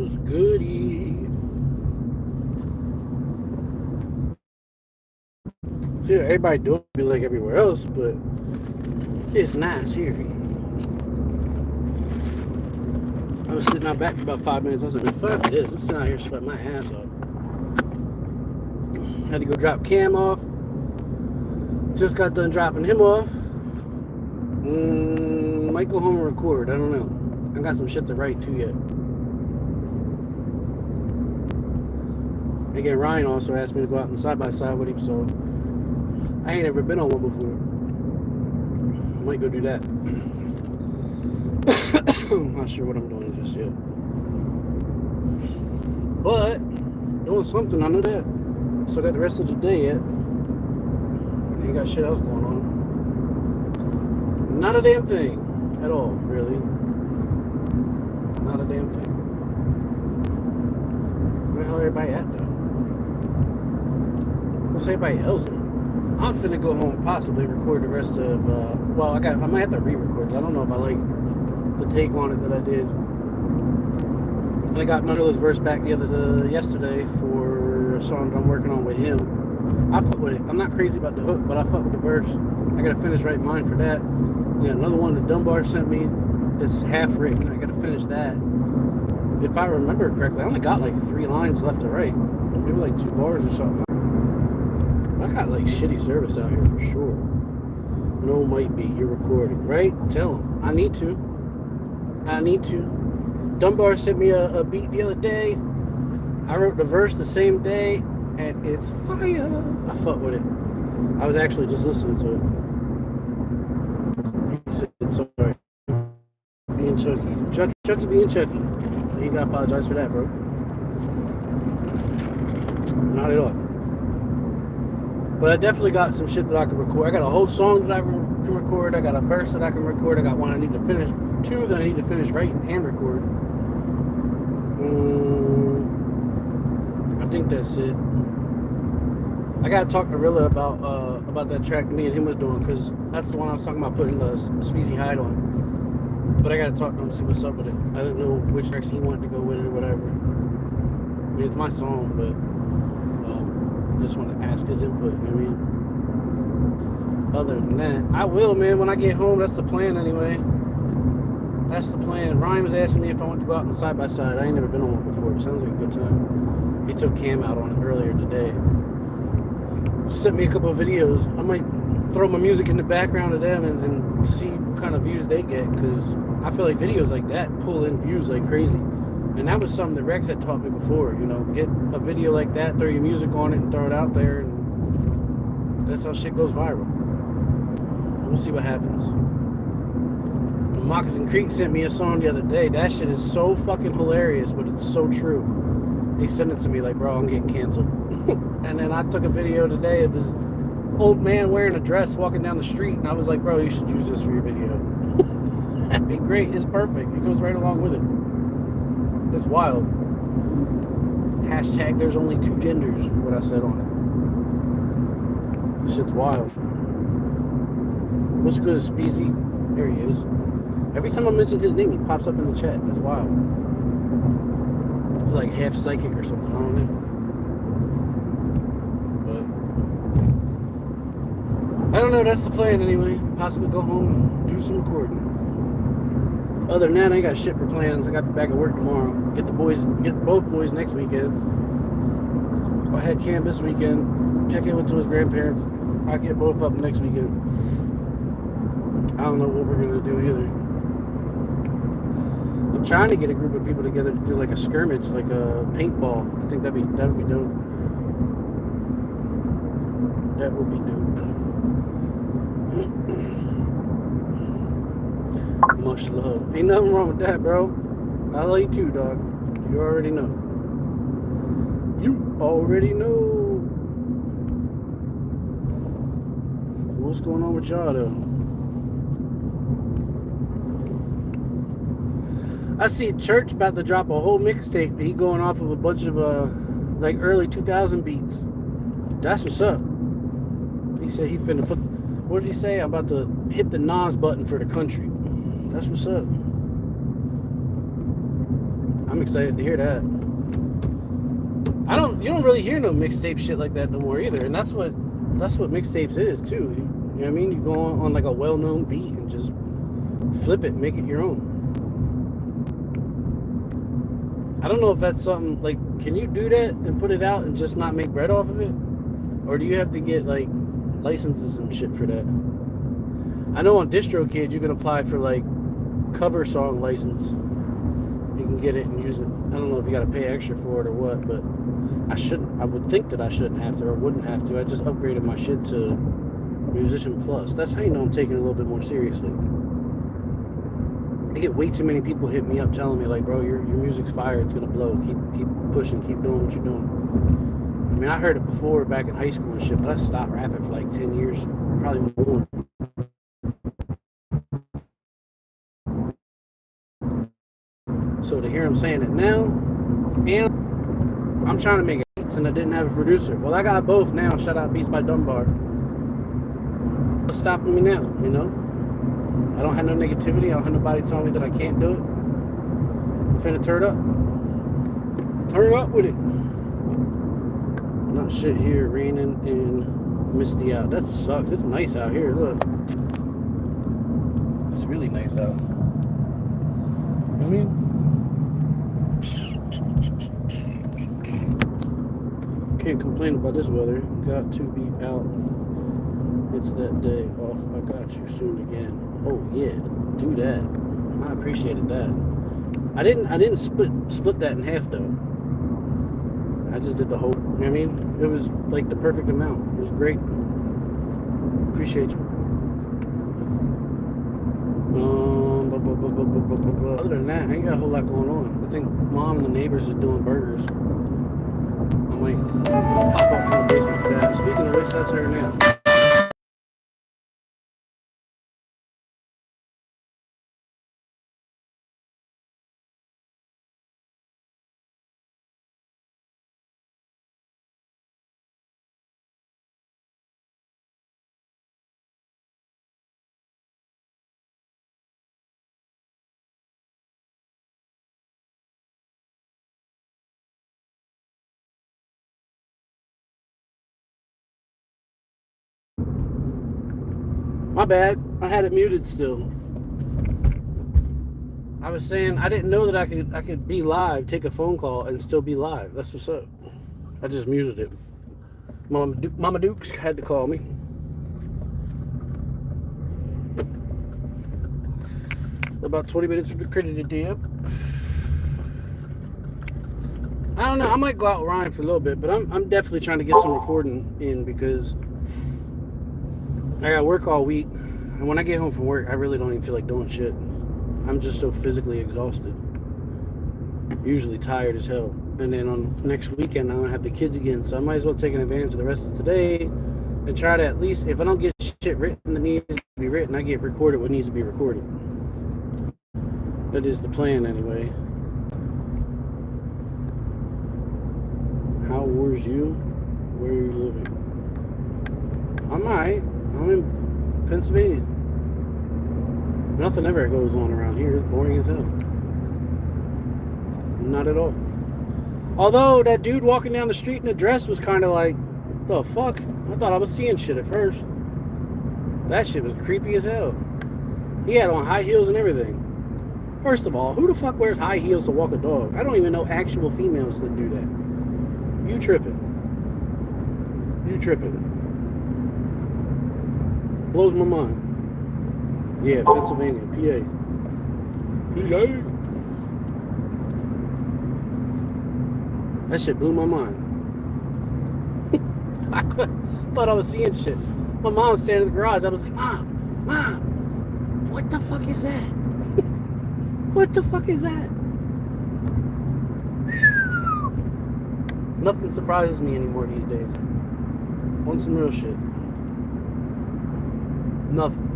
was goody. See what everybody doing be like everywhere else, but it's nice here. I was sitting out back for about 5 minutes. I was like, fuck this. I'm sitting out here sweating my ass off. Had to go drop Cam off. Just got done dropping him off. Might go home and record. I don't know. I got some shit to write too yet. Again, Ryan also asked me to go out and side-by-side with him, so I ain't ever been on one before. Might go do that. I'm not sure what I'm doing just yet. But, doing something, I know that. Still got the rest of the day yet. Ain't got shit else going on. Not a damn thing at all, really. Not a damn thing. Where the hell everybody at, though? What's everybody else in? I'm finna go home and possibly record the rest of, well, I might have to re-record. I don't know if I like the take on it that I did. And I got Manola's verse back yesterday for a song that I'm working on with him. I fuck with it. I'm not crazy about the hook, but I fuck with the verse. I gotta finish writing mine for that. Yeah, another one that Dunbar sent me is half written. I gotta finish that. If I remember correctly, I only got like 3 lines left to write. Maybe like 2 bars or something. I got like shitty service out here for sure. No, might be. You're recording, right? Tell him. I need to. Dunbar sent me a beat the other day. I wrote the verse the same day, and it's fire. I fuck with it. I was actually just listening to it. He said, sorry. Being Chucky being Chucky. So you gotta apologize for that, bro. Not at all. But I definitely got some shit that I can record. I got a whole song that I can record. I got a verse that I can record. I got one I need to finish. 2 that I need to finish writing and record. I think that's it. I gotta talk to Rilla about that track me and him was doing, because that's the one I was talking about putting the Speezy Hide on. But I gotta talk to him and see what's up with it. I didn't know which direction he wanted to go with it or whatever. I mean, it's my song, but I just want to ask his input, you know what I mean? Other than that, I will, man, when I get home. That's the plan anyway. That's the plan. Ryan was asking me if I want to go out on the side-by-side. I ain't never been on one before. It sounds like a good time. He took Cam out on it earlier today. Sent me a couple of videos. I might throw my music in the background of them and see what kind of views they get, because I feel like videos like that pull in views like crazy. And that was something that Rex had taught me before, you know, get a video like that, throw your music on it and throw it out there, and that's how shit goes viral. We'll see what happens. Moccasin Creek sent me a song the other day. That shit is so fucking hilarious, but it's so true. He sent it to me like, bro, I'm getting canceled. And then I took a video today of this old man wearing a dress walking down the street, and I was like, bro, you should use this for your video. That'd be great. It's perfect. It goes right along with it. It's wild. Hashtag there's only 2 genders, what I said on it. This shit's wild. What's good, Speezy? There he is. Every time I mention his name, he pops up in the chat. That's wild. He's like half psychic or something. I don't know. But I don't know. That's the plan anyway. Possibly go home and do some recording. Other than that, I ain't got shit for plans. I got back at work tomorrow. Get both boys next weekend. I had Cam this weekend. Check in with his grandparents. I'll get both of them next weekend. I don't know what we're gonna do either. I'm trying to get a group of people together to do like a scrimmage, like a paintball. I think that would be dope. That would be dope. Much love. Ain't nothing wrong with that, bro. I love you too, dog. You already know. You already know. What's going on with y'all though? I see Church about to drop a whole mixtape. He going off of a bunch of like early 2000 beats. That's what's up. He said he finna put. What did he say? I'm about to hit the Nas button for the country. That's what's up. I'm excited to hear that. You don't really hear no mixtape shit like that no more either, and that's what mixtapes is too. You know what I mean? You go on like a well-known beat and just flip it, make it your own. I don't know if that's something like, can you do that and put it out and just not make bread off of it, or do you have to get like licenses and shit for that? I know on DistroKid you can apply for like cover song license. You can get it and use it. I don't know if you got to pay extra for it or what, but I would think that I shouldn't have to or wouldn't have to. I just upgraded my shit to Musician Plus. That's how you know I'm taking it a little bit more seriously. I get way too many people hit me up telling me like, bro, your music's fire, it's gonna blow. Keep pushing, keep doing what you're doing. I mean, I heard it before back in high school and shit, but I stopped rapping for like 10 years, probably more. So to hear him saying it now, and I'm trying to make beats and I didn't have a producer. Well, I got both now. Shout out Beats by Dunbar. What's stopping me now, you know? I don't have no negativity. I don't have nobody telling me that I can't do it. I'm finna turn up. Turn up with it. Not shit here, raining and misty out. That sucks. It's nice out here, look. It's really nice out. I mean, can't complain about this weather. Got to be out. It's that day off. I got you soon again. Oh yeah, do that. I appreciated that. I didn't split that in half though. I just did the whole. You know what I mean? It was like the perfect amount. It was great. Appreciate you. Other than that, I ain't got a whole lot going on. I think Mom and the neighbors are doing burgers. I might pop up from the basement for that. Speaking of which, that's her now. My bad. I had it muted still. I was saying I didn't know that I could be live, take a phone call, and still be live. That's what's up. I just muted it. Mama Dukes had to call me. About 20 minutes for the credited dip. I don't know. I might go out with Ryan for a little bit, but I'm definitely trying to get some recording in because I got work all week, and when I get home from work, I really don't even feel like doing shit. I'm just so physically exhausted. Usually tired as hell. And then on next weekend, I'm gonna have the kids again, so I might as well take an advantage of the rest of today and try to at least, if I don't get shit written that needs to be written, I get recorded what needs to be recorded. That is the plan anyway. How was you? Where are you living? I'm alright. I'm in Pennsylvania. Nothing ever goes on around here. It's boring as hell. Not at all. Although that dude walking down the street in a dress was kind of like, the fuck? I thought I was seeing shit at first. That shit was creepy as hell. He had on high heels and everything. First of all, who the fuck wears high heels to walk a dog? I don't even know actual females that do that. You tripping. You tripping. Blows my mind. Yeah, Pennsylvania, PA. PA. That shit blew my mind. I thought I was seeing shit. My mom was standing in the garage. I was like, Mom, what the fuck is that? What the fuck is that? Nothing surprises me anymore these days. Want some real shit. Nothing.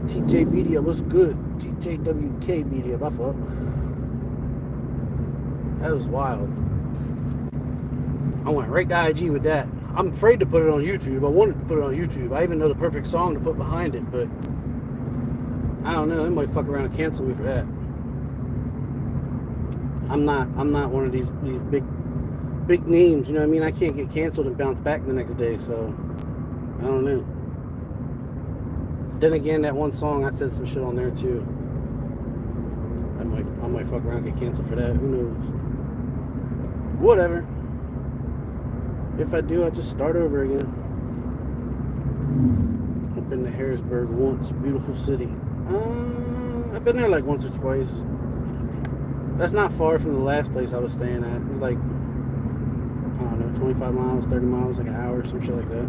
TJ Media, what's good? TJWK Media, my fault. That was wild. I went right to IG with that. I'm afraid to put it on YouTube. I wanted to put it on YouTube. I even know the perfect song to put behind it, but I don't know. They might fuck around and cancel me for that. I'm not one of these big names. You know what I mean? I can't get canceled and bounce back the next day. So I don't know. Then again, that one song, I said some shit on there too. I might fuck around and get canceled for that. Who knows? Whatever. If I do, I'll just start over again. I've been to Harrisburg once. Beautiful city. I've been there like once or twice. That's not far from the last place I was staying at. It was like, I don't know, 25 miles, 30 miles, like an hour, some shit like that.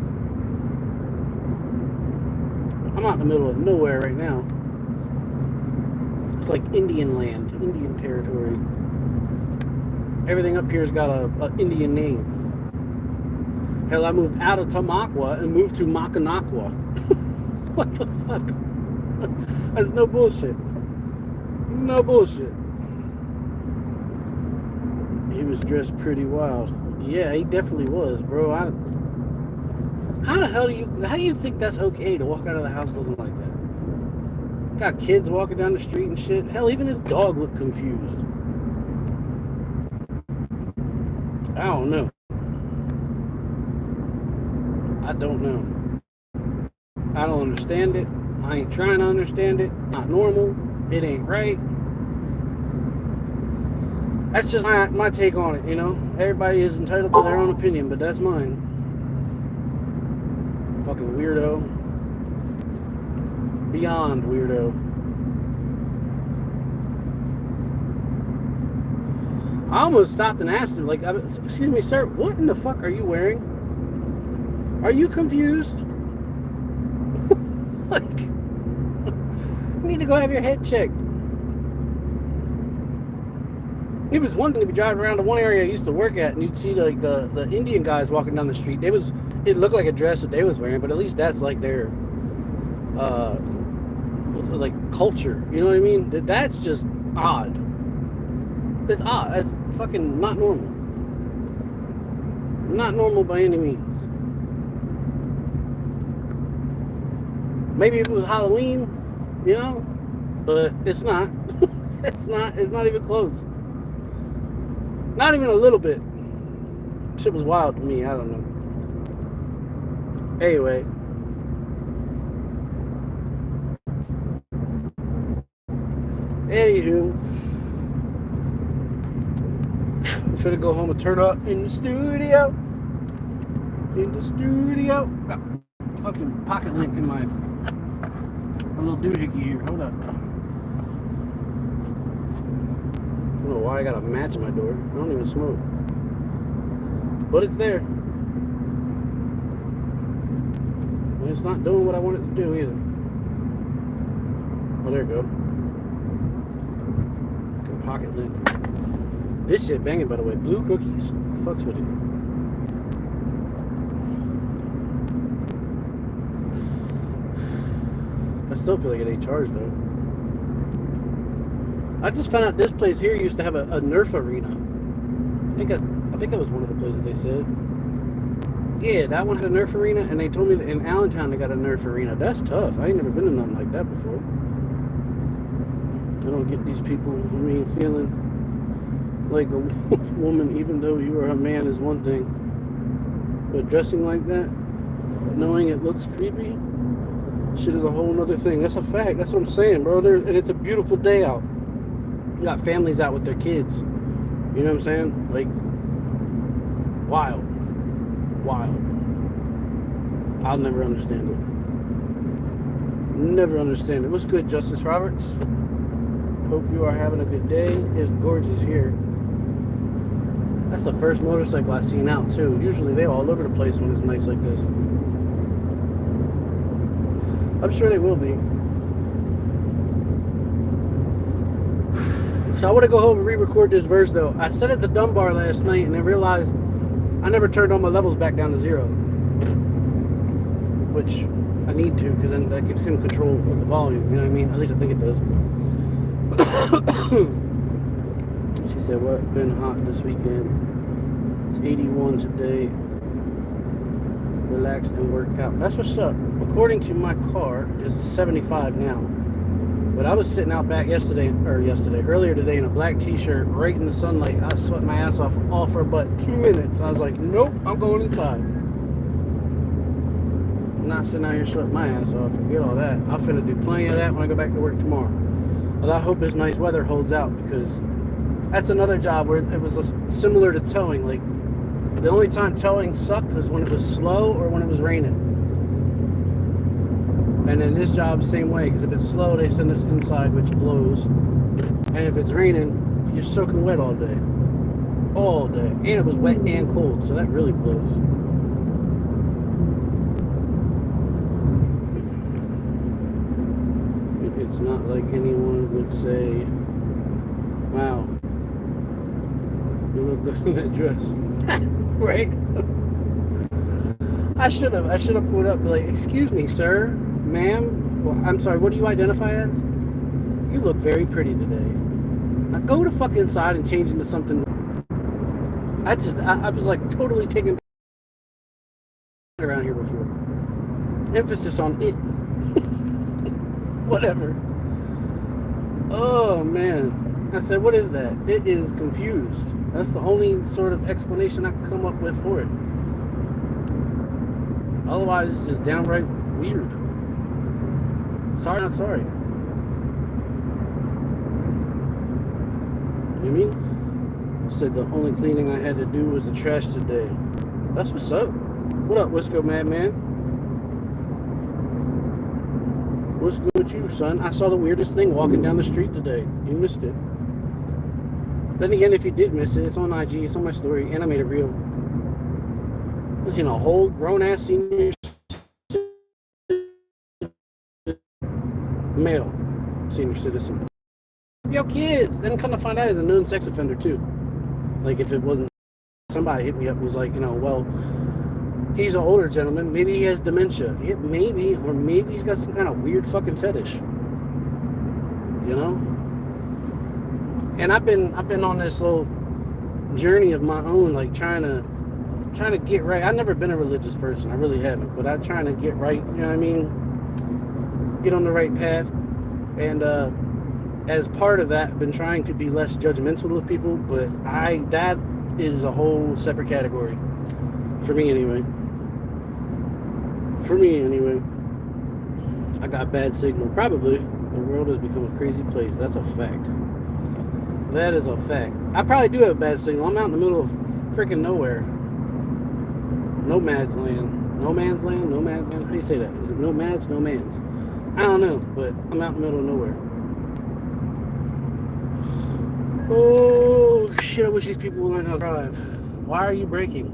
I'm out in the middle of nowhere right now. It's like Indian land, Indian territory. Everything up here's got a Indian name. Hell, I moved out of Tamaqua and moved to Mackinac. What the fuck? That's no bullshit. No bullshit. He was dressed pretty wild. Yeah, he definitely was, bro. How the hell do you think that's okay to walk out of the house looking like that? Got kids walking down the street and shit. Hell, even his dog looked confused. I don't know. I don't know. I don't understand it. I ain't trying to understand it. Not normal. It ain't right. That's just my take on it, you know? Everybody is entitled to their own opinion, but that's mine. Fucking weirdo. Beyond weirdo. I almost stopped and asked him, like, excuse me, sir, what in the fuck are you wearing? Are you confused? Like, you need to go have your head checked. It was one thing to be driving around to one area I used to work at, and you'd see like the Indian guys walking down the street. It looked like a dress that they was wearing, but at least that's like their like culture. You know what I mean? That's just odd. It's odd. That's fucking not normal. Not normal by any means. Maybe if it was Halloween, you know, but it's not. It's not even close. Not even a little bit. Shit was wild to me. I don't know. Anyway. Anywho. I'm finna go home and turn up in the studio. Got a fucking pocket link in my little doohickey here. Hold up. I don't know why I got a match in my door. I don't even smoke. But it's there. And it's not doing what I want it to do either. Oh, there you go. Pocket lint. This shit banging, by the way. Blue cookies. Fucks with it. I still feel like it ain't charged though. I just found out this place here used to have a Nerf arena. I think it was one of the places they said. Yeah, that one had a Nerf arena, and they told me that in Allentown they got a Nerf arena. That's tough. I ain't never been to nothing like that before. I don't get these people, feeling like a woman even though you are a man is one thing. But dressing like that, knowing it looks creepy, shit is a whole nother thing. That's a fact. That's what I'm saying, bro. And it's a beautiful day out. You got families out with their kids. You know what I'm saying? Like, wild. I'll never understand it. Never understand it. What's good, Justice Roberts? Hope you are having a good day. It's gorgeous here. That's the first motorcycle I've seen out too. Usually they're all over the place when it's nice like this. I'm sure they will be. So I want to go home and re-record this verse though. I set it to Dunbar last night and I realized I never turned all my levels back down to 0. Which I need to, because then that gives him control of the volume. You know what I mean? At least I think it does. She said, what? Been hot this weekend. It's 81 today. Relaxed and work out. That's what's up. According to my car, it's 75 now. But I was sitting out back earlier today in a black t-shirt, right in the sunlight. I sweat my ass off all for about 2 minutes. I was like, nope, I'm going inside. I'm not sitting out here sweating my ass off. Forget all that. I'm finna do plenty of that when I go back to work tomorrow. But I hope this nice weather holds out, because that's another job where it was similar to towing. Like, the only time towing sucked was when it was slow or when it was raining. And then this job, same way, because if it's slow, they send us inside, which blows. And if it's raining, you're soaking wet all day. All day. And it was wet and cold, so that really blows. It's not like anyone would say, wow, you look good in that dress. Right? I should have pulled up, like, excuse me, sir, ma'am, well, I'm sorry, what do you identify as? You look very pretty today. Now go to fuck inside and change into something. I was like totally taken around here before. Emphasis on it. Whatever. Oh man. I said, what is that? It is confused. That's the only sort of explanation I could come up with for it. Otherwise, it's just downright weird. Sorry, not sorry. You mean? Said the only cleaning I had to do was the trash today. That's what's up. What up, Wisco Madman? What's good with you, son? I saw the weirdest thing walking down the street today. You missed it. Then again, if you did miss it, it's on IG, it's on my story, and I made it real. I was in a whole grown-ass senior male senior citizen. Yo, kids! Then come to find out he's a known sex offender, too. Like, if it wasn't, somebody hit me up, was like, you know, well, he's an older gentleman, maybe he has dementia. Yeah, maybe, or maybe he's got some kind of weird fucking fetish. You know? And I've been on this little journey of my own, like trying to get right. I've never been a religious person, I really haven't, but I'm trying to get right, you know what I mean? Get on the right path. And as part of that, I've been trying to be less judgmental of people, but that is a whole separate category. For me anyway. I got bad signal. Probably. The world has become a crazy place. That's a fact. That is a fact. I probably do have bad signal. I'm out in the middle of freaking nowhere. Nomad's land. No man's land? Nomad's land? How do you say that? Is it nomads? No man's? I don't know, but I'm out in the middle of nowhere. Oh, shit, I wish these people would learn how to drive. Why are you braking?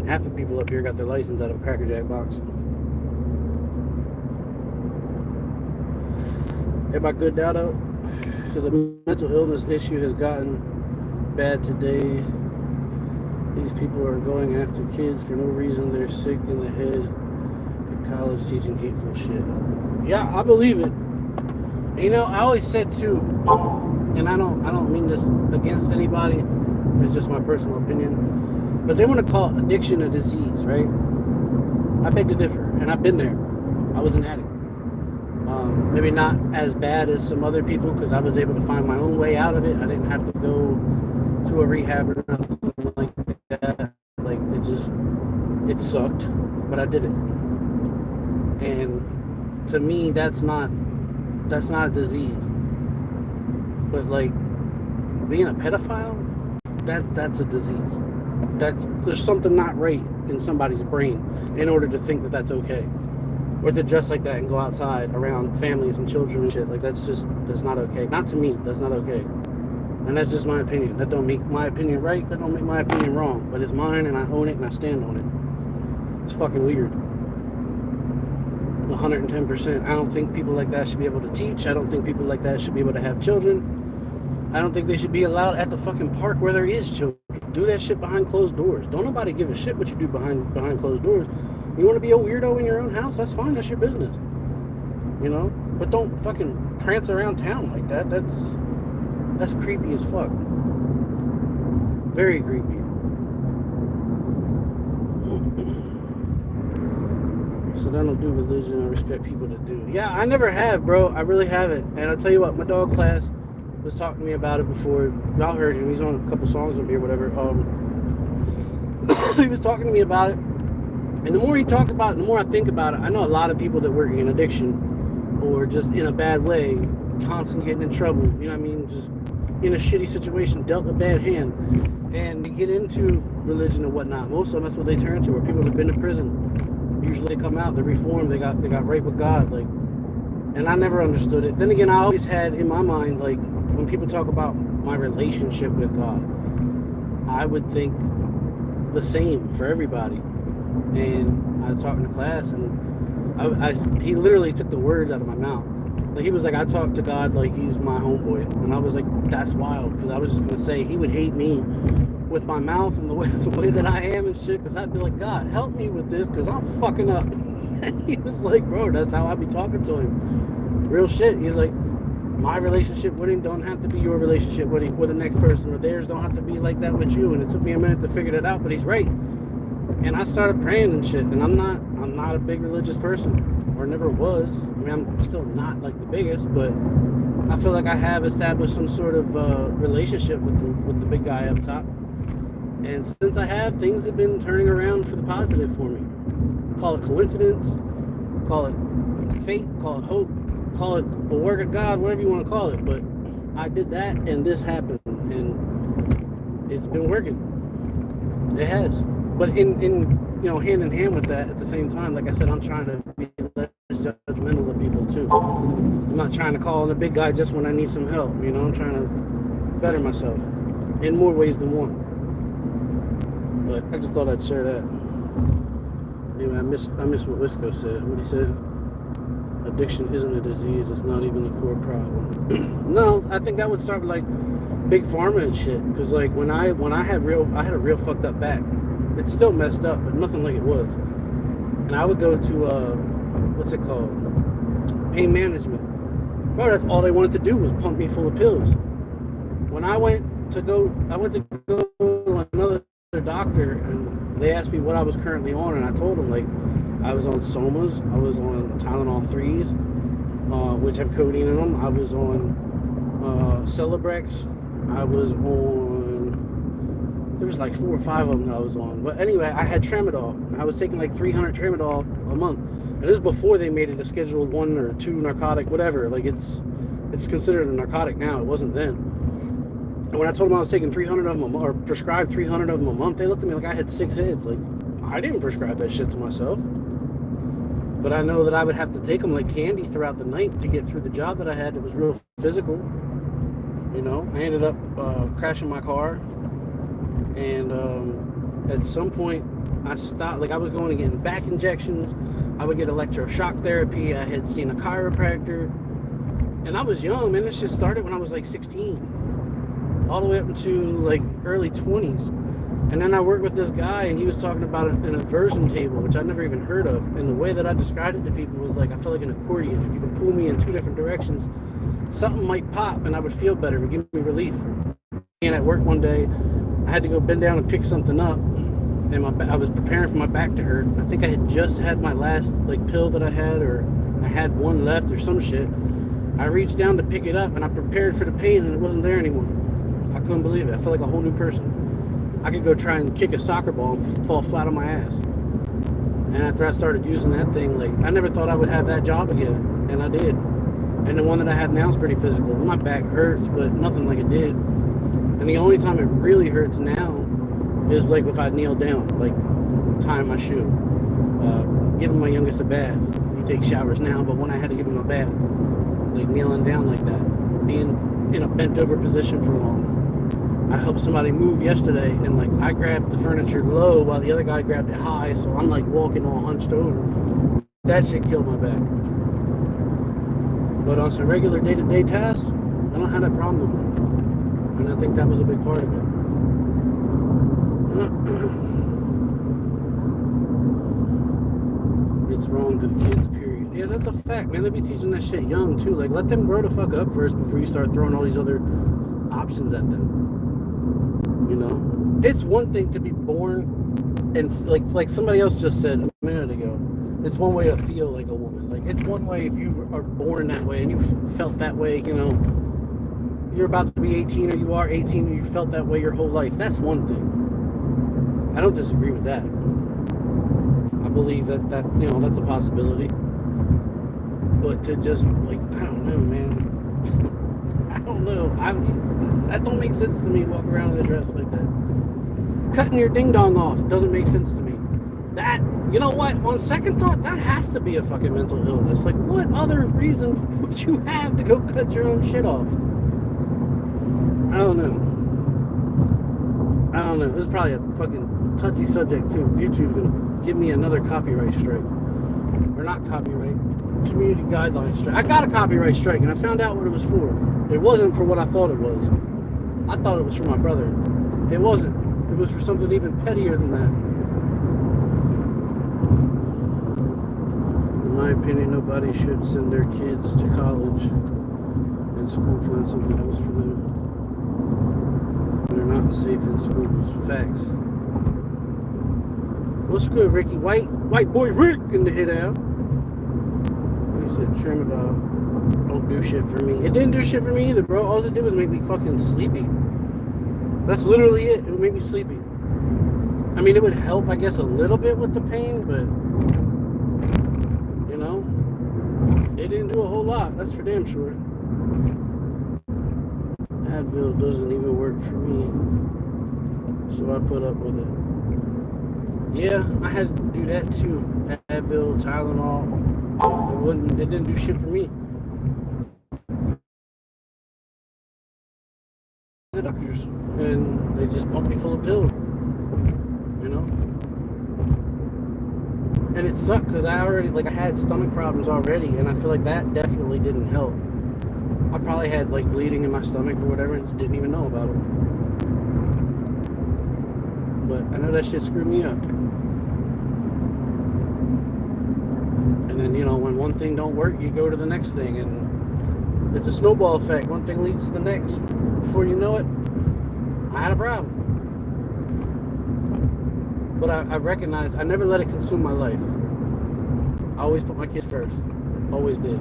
Half the people up here got their license out of a Cracker Jack box. Everybody good, Dado? So the mental illness issue has gotten bad today. These people are going after kids for no reason. They're sick in the head. In college teaching hateful shit. Yeah, I believe it. You know, I always said too, and I don't mean this against anybody. It's just my personal opinion. But they want to call addiction a disease, right? I beg to differ, and I've been there. I was an addict. Maybe not as bad as some other people, because I was able to find my own way out of it. I didn't have to go to a rehab or nothing like that. Like, it sucked, but I did it. And to me, that's not a disease. But like being a pedophile, that's a disease. There's something not right in somebody's brain in order to think that that's okay. Or to dress like that and go outside around families and children and shit. Like, that's not okay. Not to me, that's not okay. And that's just my opinion. That don't make my opinion right, that don't make my opinion wrong. But it's mine, and I own it, and I stand on it. It's fucking weird. 110%. I don't think people like that should be able to teach. I don't think people like that should be able to have children. I don't think they should be allowed at the fucking park where there is children. Do that shit behind closed doors. Don't nobody give a shit what you do behind closed doors. You want to be a weirdo in your own house? That's fine. That's your business. You know? But don't fucking prance around town like that. That's creepy as fuck. Very creepy. So I don't do religion. I respect people that do. Yeah, I never have, bro. I really haven't. And I'll tell you what, my dog Class was talking to me about it before. Y'all heard him. He's on a couple songs on here, whatever. He was talking to me about it. And the more he talked about it, the more I think about it. I know a lot of people that work in addiction or just in a bad way, constantly getting in trouble. You know what I mean? Just in a shitty situation, dealt a bad hand. And they get into religion and whatnot. Most of them, that's what they turn to. Or people that have been to prison. Usually they come out, they reform, they got right with God, like. And I never understood it. Then again, I always had in my mind, like, when people talk about my relationship with God, I would think the same for everybody. And I was talking to Class, and he literally took the words out of my mouth. Like, he was like, I talk to God like he's my homeboy. And I was like, that's wild, because I was just gonna say he would hate me with my mouth and the way that I am and shit, because I'd be like, God, help me with this, because I'm fucking up. And he was like, bro, that's how I be talking to him. Real shit. He's like, my relationship with him don't have to be your relationship with him, with the next person, or theirs don't have to be like that with you. And it took me a minute to figure that out, but he's right. And I started praying and shit, and I'm not a big religious person, or never was. I mean, I'm still not like the biggest, but I feel like I have established some sort of relationship with the big guy up top. And since I have, things have been turning around for the positive for me. Call it coincidence, call it fate, call it hope, call it the work of God, whatever you want to call it. But I did that, and this happened, and it's been working. It has. But in you know, hand in hand with that, at the same time, like I said, I'm trying to be less judgmental of people too. I'm not trying to call on the big guy just when I need some help. You know, I'm trying to better myself in more ways than one. But I just thought I'd share that. Anyway, I miss what Wisco said. What he said? Addiction isn't a disease. It's not even the core problem. No, I think that would start with like big pharma and shit. Because like when I had a real fucked up back. It's still messed up, but nothing like it was. And I would go to what's it called? Pain management. Bro, that's all they wanted to do was pump me full of pills. When I went to go to another doctor, and they asked me what I was currently on, and I told them like I was on Somas, I was on Tylenol 3s, which have codeine in them. I was on Celebrex. I was on, there was like 4 or 5 of them that I was on. But anyway, I had tramadol. I was taking like 300 tramadol a month. And this is before they made it a scheduled 1 or 2 narcotic, whatever. Like it's considered a narcotic now. It wasn't then. And when I told them I was taking 300 of them, or prescribed 300 of them a month, they looked at me like I had 6 heads. Like, I didn't prescribe that shit to myself. But I know that I would have to take them like candy throughout the night to get through the job that I had that was real physical. You know, I ended up crashing my car. And at some point, I stopped. Like, I was going and getting back injections. I would get electroshock therapy. I had seen a chiropractor. And I was young, man. This shit started when I was like 16. All the way up into like early 20s. And then I worked with this guy, and he was talking about an aversion table, which I never even heard of. And the way that I described it to people was like, I felt like an accordion. If you could pull me in 2 different directions, something might pop, and I would feel better. It would give me relief. And at work one day, I had to go bend down and pick something up, and I was preparing for my back to hurt. I think I had just had my last like pill that I had, or I had one left or some shit. I reached down to pick it up, and I prepared for the pain, and it wasn't there anymore. I couldn't believe it. I felt like a whole new person. I could go try and kick a soccer ball and fall flat on my ass. And after I started using that thing, like, I never thought I would have that job again, and I did. And the one that I have now is pretty physical. My back hurts, but nothing like it did. And the only time it really hurts now is like if I kneel down, like tying my shoe, giving my youngest a bath. He takes showers now, but when I had to give him a bath, like kneeling down like that, being in a bent over position for long. I helped somebody move yesterday, and like I grabbed the furniture low while the other guy grabbed it high, so I'm like walking all hunched over. That shit killed my back. But on some regular day-to-day tasks, I don't have that problem no more. And I think that was a big part of it. It's wrong to the kids, period. Yeah, that's a fact, man. They be teaching that shit young, too. Like, let them grow the fuck up first before you start throwing all these other options at them. You know? It's one thing to be born And like somebody else just said a minute ago, it's one way to feel like a woman. Like it's one way if you are born that way and you felt that way, you know, you're about to be 18 or you are 18 and you felt that way your whole life. That's one thing. I don't disagree with that. I believe that you know, that's a possibility. But to just like, I don't know, man. I don't know. That don't make sense to me. Walk around in a dress like that. Cutting your ding dong off doesn't make sense to me. That, you know what? On second thought, that has to be a fucking mental illness. Like, what other reason would you have to go cut your own shit off? I don't know. This is probably a fucking touchy subject too. YouTube gonna give me another copyright strike, or not copyright, community guidelines strike. I got a copyright strike, and I found out what it was for. It wasn't for what I thought it was. I thought it was for my brother. It wasn't. It was for something even pettier than that. In my opinion, nobody should send their kids to college and school find something else for them. They're not safe in schools. Facts. What's good, Ricky? White boy Rick in the hit out. He said, trim it off. Don't do shit for me. It didn't do shit for me either, bro. All it did was make me fucking sleepy. That's literally it. It would make me sleepy. I mean, it would help, I guess, a little bit with the pain, but, you know, it didn't do a whole lot. That's for damn sure. Advil doesn't even work for me, so I put up with it. Yeah, I had to do that too. Advil, Tylenol, it didn't do shit for me. The doctors, and they just pumped me full of pills, you know. And it sucked because I had stomach problems already, and I feel like that definitely didn't help. I probably had like bleeding in my stomach or whatever and just didn't even know about it. But I know that shit screwed me up. And then, you know, when one thing don't work, you go to the next thing, and it's a snowball effect. One thing leads to the next. Before you know it, I had a problem. But I recognized I never let it consume my life. I always put my kids first. Always did.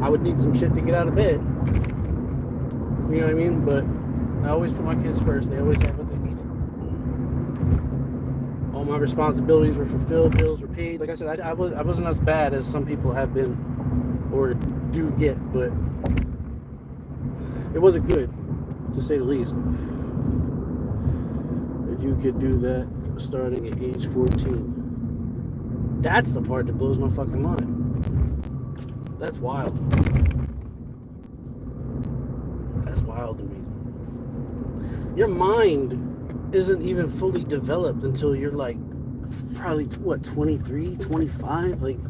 I would need some shit to get out of bed. You know what I mean? But I always put my kids first. They always had what they needed. All my responsibilities were fulfilled. Bills were paid. Like I said, I wasn't as bad as some people have been or do get, but it wasn't good, to say the least. That you could do that starting at age 14. That's the part that blows my fucking mind. That's wild. That's wild to me. Your mind isn't even fully developed until you're like probably what, 23, 25? Like,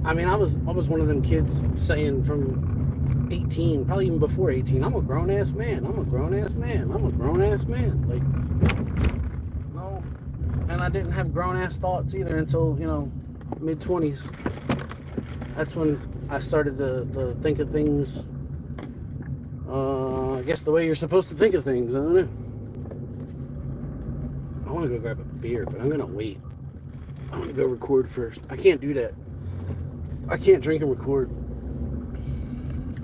I mean, I was one of them kids saying from 18, probably even before 18, I'm a grown ass man. I'm a grown ass man. I'm a grown ass man. Like, no. And I didn't have grown ass thoughts either until, you know, mid 20s. That's when I started to think of things, I guess the way you're supposed to think of things. I don't know. I want to go grab a beer, but I'm going to wait. I want to go record first. I can't do that. I can't drink and record.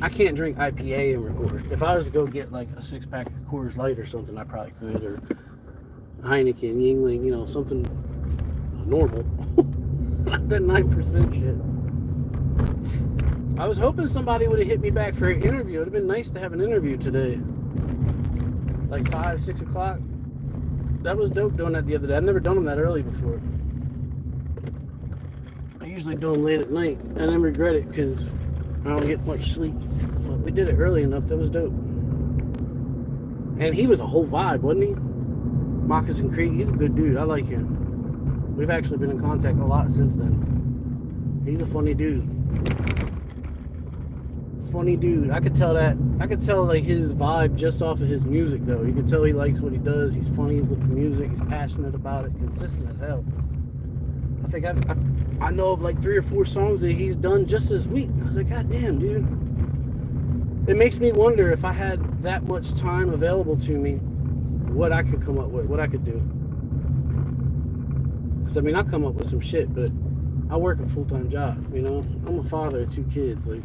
I can't drink IPA and record. If I was to go get like a 6-pack of Coors Light or something, I probably could. Or Heineken, Yingling, you know, something normal. Not that 9% shit. I was hoping somebody would have hit me back for an interview. It would have been nice to have an interview today. Like 5, 6 o'clock. That was dope doing that the other day. I've never done them that early before. I usually do them late at night. And then regret it because I don't get much sleep. But we did it early enough. That was dope. And he was a whole vibe, wasn't he? Moccasin Creek. He's a good dude. I like him. We've actually been in contact a lot since then. He's a funny dude. Funny dude. I could tell like his vibe just off of his music though. You can tell he likes what he does. He's funny with the music. He's passionate about it. Consistent as hell. I think I know of like 3 or 4 songs that he's done just this week. I was like, God damn, dude. It makes me wonder if I had that much time available to me, what I could come up with, what I could do. Because, I mean, I come up with some shit, but I work a full-time job, you know? I'm a father of 2 kids. Like,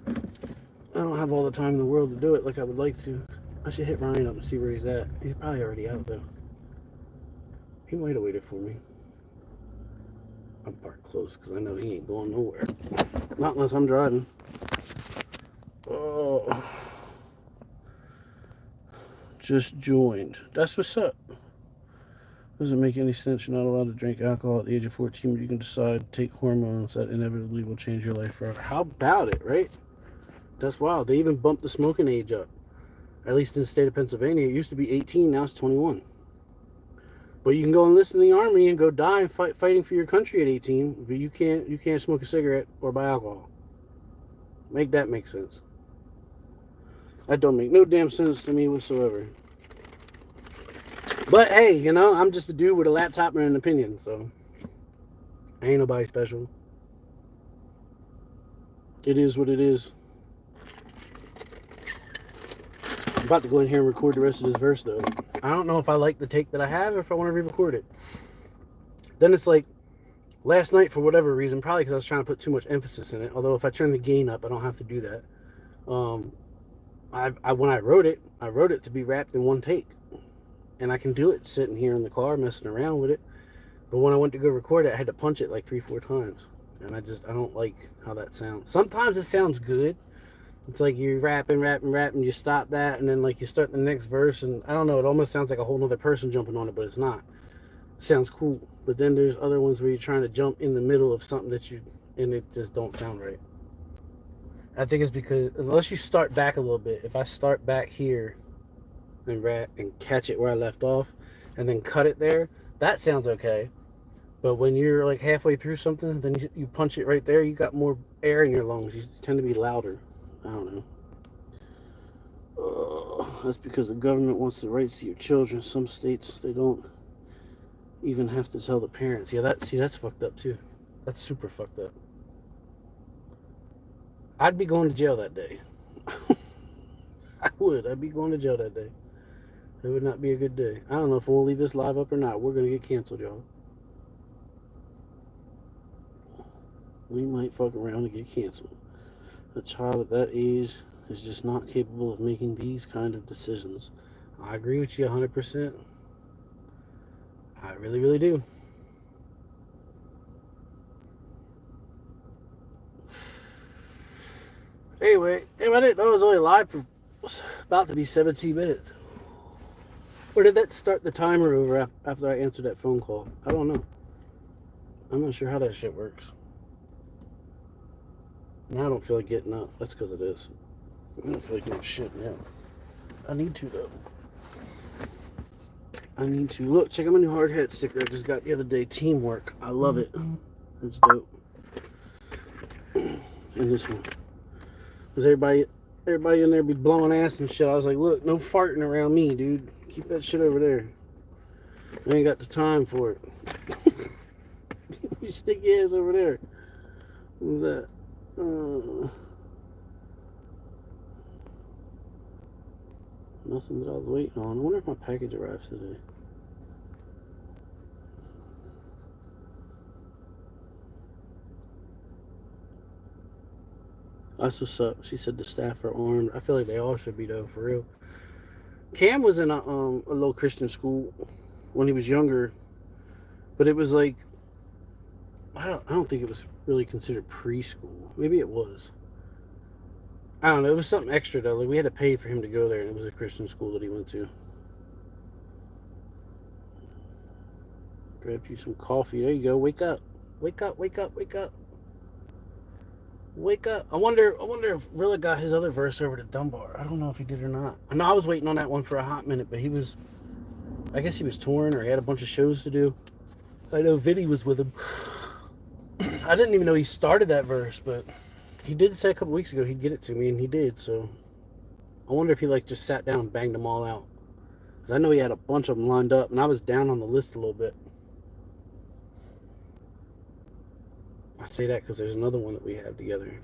I don't have all the time in the world to do it like I would like to. I should hit Ryan up and see where he's at. He's probably already out, though. He might have waited for me. I'm parked close because I know he ain't going nowhere. Not unless I'm driving. Oh. Just joined. That's what's up. Doesn't make any sense. You're not allowed to drink alcohol at the age of 14, but you can decide to take hormones that inevitably will change your life forever. How about it, right? That's wild. They even bumped the smoking age up. At least in the state of Pennsylvania, it used to be 18, now it's 21. But you can go enlist in the army and go die fighting for your country at 18, but you can't smoke a cigarette or buy alcohol. Make that make sense. That don't make no damn sense to me whatsoever. But hey, you know, I'm just a dude with a laptop and an opinion, so I ain't nobody special. It is what it is. I'm about to go in here and record the rest of this verse, though. I don't know if I like the take that I have or if I want to re-record it. Then it's like, last night, for whatever reason, probably because I was trying to put too much emphasis in it, although if I turn the gain up, I don't have to do that. When I wrote it to be wrapped in one take. And I can do it sitting here in the car messing around with it. But when I went to go record it, I had to punch it like 3-4 times. And I don't like how that sounds. Sometimes it sounds good. It's like you're rapping, you stop that, and then like you start the next verse, and I don't know, it almost sounds like a whole nother person jumping on it, but it's not. It sounds cool. But then there's other ones where you're trying to jump in the middle of something and it just don't sound right. I think it's because, unless you start back a little bit, if I start back here and rap and catch it where I left off and then cut it there, that sounds okay. But when you're like halfway through something, then you punch it right there, you got more air in your lungs. You tend to be louder. I don't know. That's because the government wants the rights to your children. Some states, they don't even have to tell the parents. Yeah, that's fucked up too. That's super fucked up. I'd be going to jail that day. I would. I'd be going to jail that day. It would not be a good day. I don't know if we'll leave this live up or not. We're going to get canceled, y'all. We might fuck around and get canceled. A child at that age is just not capable of making these kind of decisions. I agree with you 100%. I really, really do. Anyway, I didn't know it was only live for about to be 17 minutes. Or did that start the timer over after I answered that phone call? I don't know. I'm not sure how that shit works. Now I don't feel like getting up. That's because of this. I don't feel like doing shit now. I need to, though. I need to. Look, check out my new hard hat sticker I just got the other day. Teamwork. I love it. It's dope. And this one. Because everybody in there be blowing ass and shit. I was like, look, no farting around me, dude. Keep that shit over there. I ain't got the time for it. You stick your ass over there. What's that? Nothing that I was waiting on. I wonder if my package arrives today. That's what's up. She said the staff are armed. I feel like they all should be, though, for real. Cam was in a little Christian school when he was younger, but it was like, I don't think it was really considered preschool. Maybe it was. I don't know. It was something extra, though. Like, we had to pay for him to go there, and it was a Christian school that he went to. Grabbed you some coffee. There you go. Wake up. Wake up, wake up, wake up. Wake up. I wonder if Rilla got his other verse over to Dunbar. I don't know if he did or not. I know I was waiting on that one for a hot minute, but I guess he was touring or he had a bunch of shows to do. I know Vinny was with him. I didn't even know he started that verse, but he did say a couple weeks ago he'd get it to me, and he did, so I wonder if he like just sat down and banged them all out. Because I know he had a bunch of them lined up, and I was down on the list a little bit. I say that because there's another one that we have together.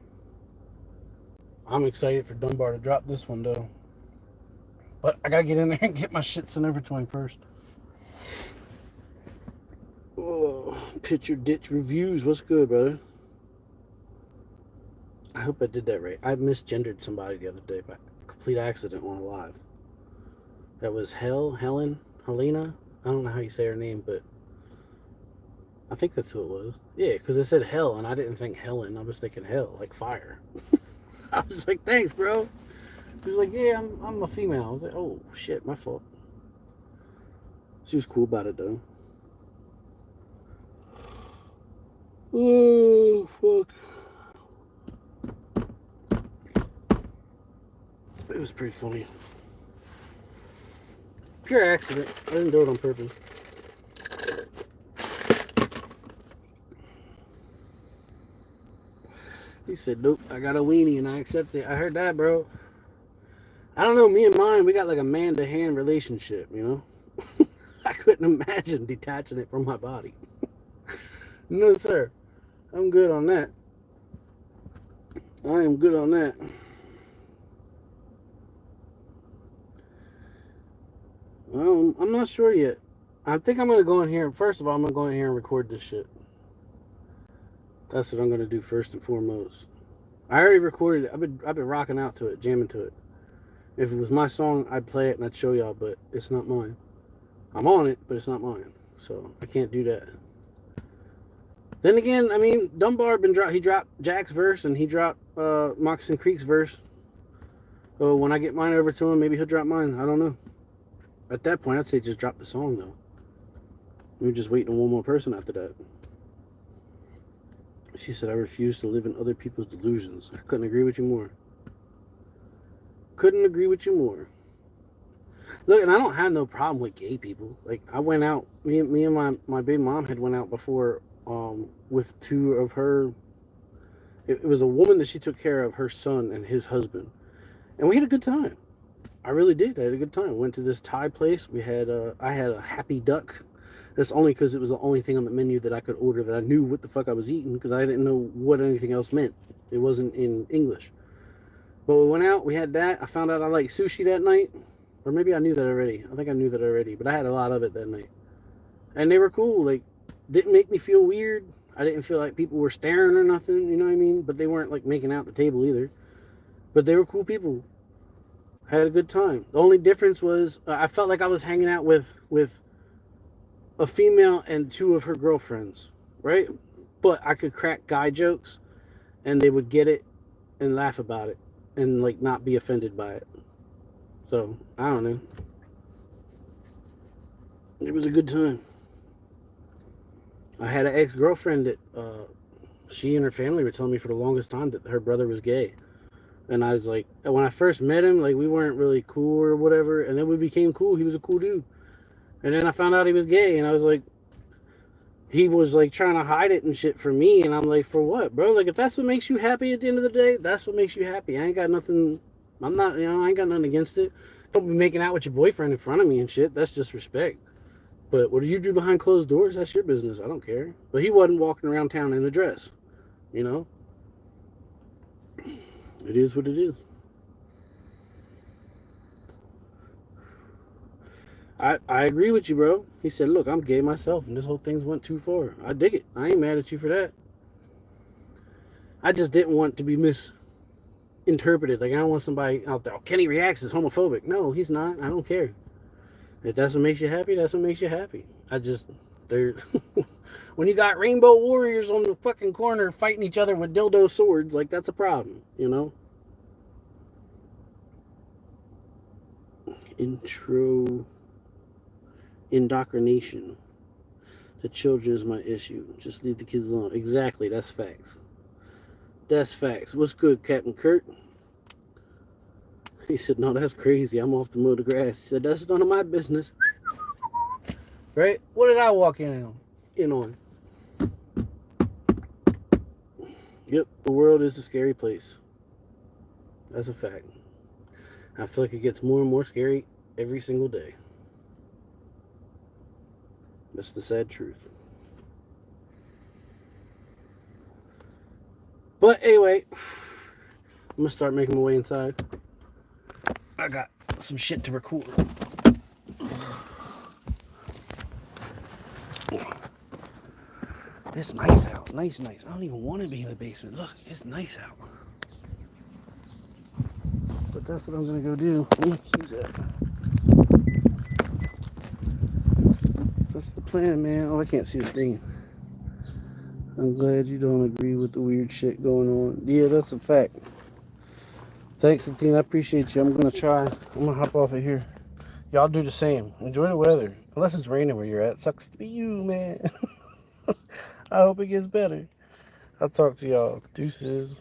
I'm excited for Dunbar to drop this one, though. But I gotta get in there and get my shit sent over to him first. Oh. Picture Ditch Reviews. What's good, brother? I hope I did that right. I misgendered somebody the other day by complete accident on a live. That was Helena. I don't know how you say her name, but I think that's who it was. Yeah, because it said hell, and I didn't think Helen. I was thinking hell, like fire. I was like, thanks, bro. She was like, yeah, I'm a female. I was like, oh, shit, my fault. She was cool about it, though. Oh, fuck. It was pretty funny. Pure accident. I didn't do it on purpose. He said, nope, I got a weenie and I accept it. I heard that, bro. I don't know, me and mine, we got like a man-to-hand relationship, you know? I couldn't imagine detaching it from my body. No, sir. I'm good on that. I am good on that. Well, I'm not sure yet. I think I'm going to go in here. First of all, I'm going to go in here and record this shit. That's what I'm going to do first and foremost. I already recorded it. I've been rocking out to it, jamming to it. If it was my song, I'd play it and I'd show y'all, but it's not mine. I'm on it, but it's not mine. So I can't do that. Then again, I mean, Dunbar he dropped Jack's verse and he dropped Moccasin Creek's verse. So when I get mine over to him, maybe he'll drop mine. I don't know. At that point, I'd say just drop the song, though. We're just waiting on one more person after that. She said, I refuse to live in other people's delusions. I couldn't agree with you more. Couldn't agree with you more. Look, and I don't have no problem with gay people. Like, I went out, me and my baby mom had went out before with two of her, it was a woman that she took care of, her son and his husband. And we had a good time. I really did. I had a good time. Went to this Thai place. I had a happy duck. That's only because it was the only thing on the menu that I could order that I knew what the fuck I was eating because I didn't know what anything else meant. It wasn't in English. But we went out. We had that. I found out I liked sushi that night. Or maybe I knew that already. I think I knew that already. But I had a lot of it that night. And they were cool. Like, didn't make me feel weird. I didn't feel like people were staring or nothing. You know what I mean? But they weren't, like, making out the table either. But they were cool people. Had a good time. The only difference was I felt like I was hanging out with a female and two of her girlfriends, right? But I could crack guy jokes and they would get it and laugh about it and like not be offended by it. So, I don't know. It was a good time. I had an ex-girlfriend that she and her family were telling me for the longest time that her brother was gay. And I was like, when I first met him, like, we weren't really cool or whatever. And then we became cool. He was a cool dude. And then I found out he was gay. And I was like, he was, like, trying to hide it and shit from me. And I'm like, for what, bro? Like, if that's what makes you happy at the end of the day, that's what makes you happy. I ain't got nothing. I ain't got nothing against it. Don't be making out with your boyfriend in front of me and shit. That's just respect. But what do you do behind closed doors? That's your business. I don't care. But he wasn't walking around town in a dress, you know? It is what it is. I agree with you, bro. He said, look, I'm gay myself, and this whole thing's went too far. I dig it. I ain't mad at you for that. I just didn't want to be misinterpreted. Like, I don't want somebody out there, oh, Kenny Reactz is homophobic. No, he's not. I don't care. If that's what makes you happy, that's what makes you happy. When you got rainbow warriors on the fucking corner fighting each other with dildo swords, like, that's a problem, you know? Indoctrination. The children is my issue. Just leave the kids alone. Exactly, that's facts. That's facts. What's good, Captain Kurt? He said, no, that's crazy. I'm off to mow the grass. He said, that's none of my business. Right? What did I walk in on? Yep, the world is a scary place. That's a fact. I feel like it gets more and more scary every single day. That's the sad truth. But anyway, I'm going to start making my way inside. I got some shit to record. It's nice out. Nice. I don't even want to be in the basement. Look, it's nice out. But that's what I'm going to go do. Where my keys at? That's the plan, man. Oh, I can't see the screen. I'm glad you don't agree with the weird shit going on. Yeah, that's a fact. Thanks, Athena. I appreciate you. I'm going to try. I'm going to hop off of here. Y'all do the same. Enjoy the weather. Unless it's raining where you're at. Sucks to be you, man. I hope it gets better. I'll talk to y'all. Deuces.